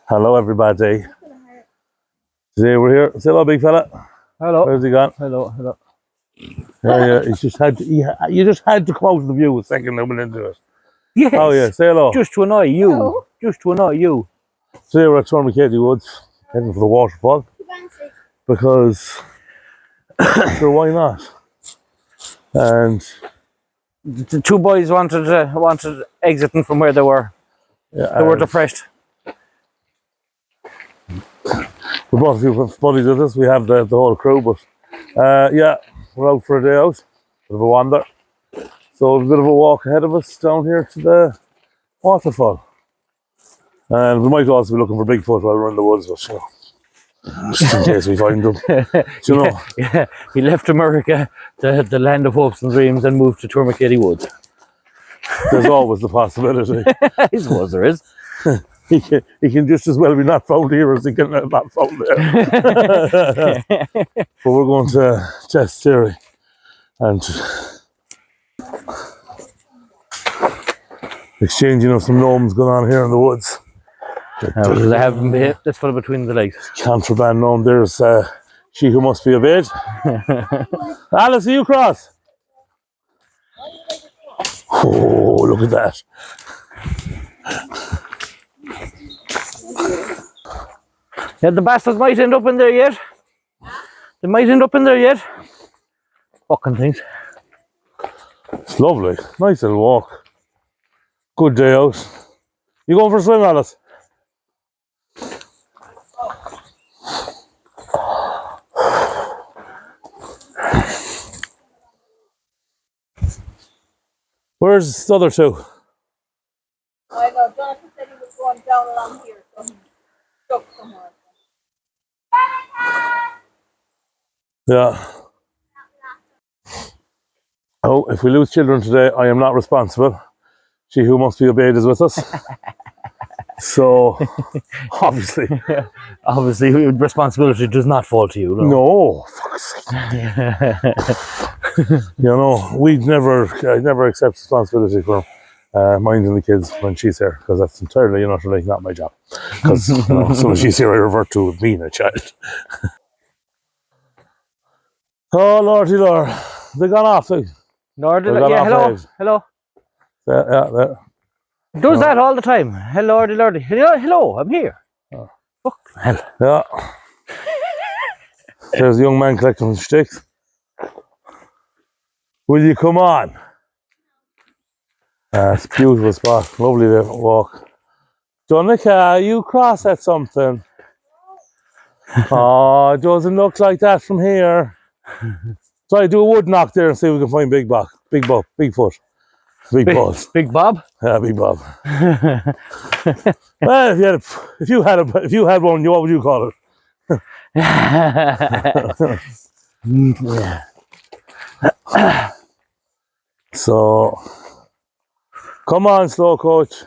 Hello, everybody. Today we're here. Say hello, big fella. Hello. Where's he gone? Hello. Yeah. You just had to come out of the view a second and went into it. Yes. Oh yeah. Say hello. Just to annoy you. Hello. Just to annoy you. Today we're at Tourmakeady Woods, heading for the waterfall because sure, why not? And The two boys wanted exiting from where they were. yeah, They were depressed. we brought a few buddies with us. We have the whole crew, but yeah, we're out for a day out, bit of a wander. So a bit of a walk ahead of us down here to the waterfall. And we might also be looking for Bigfoot while we're in the woods, but you know, just in case we find them. You know. Yeah. He left America, the land of hopes and dreams, and moved to Tourmakeady Woods. There's always the possibility. I suppose there is. He can just as well be not found here as he can not found there. But we're going to test theory and exchanging of some gnomes going on here in the woods. They have this fella between the legs. Contraband gnome. There's she who must be obeyed. Alice, are you cross? Oh, look at that. Yeah, the bastards might end up in there yet. They might end up in there yet. Fucking things. It's lovely. Nice little walk. Good day out. You going for a swim, Alice? Where's the other two? I know, Jonathan said he was going down along here, so he's stuck somewhere. Yeah. Oh, if we lose children today, I am not responsible. She who must be obeyed is with us. So, obviously. Obviously, responsibility does not fall to you. No, fuck's sake. You know, I never accept responsibility for minding the kids when she's here, because that's entirely and utterly not my job. Because you know, as soon as she's here, I revert to being a child. Oh, Lordy Lord. They gone off. Lord, They got yeah, off hello, edge. hello. Yeah. Does that all the time. Hello, Lordy. Hello, I'm here. Oh. Fuck hell. Yeah. There's a young man collecting sticks. Will you come on? It's a beautiful spot. Lovely to walk. Donica, you cross at something? Oh, it doesn't look like that from here. Try to do a wood knock there and see if we can find Bigfoot. Big balls. Big Bob? Yeah, Big Bob. Well, if you had one, what would you call it? Yeah. So, come on, slow coach.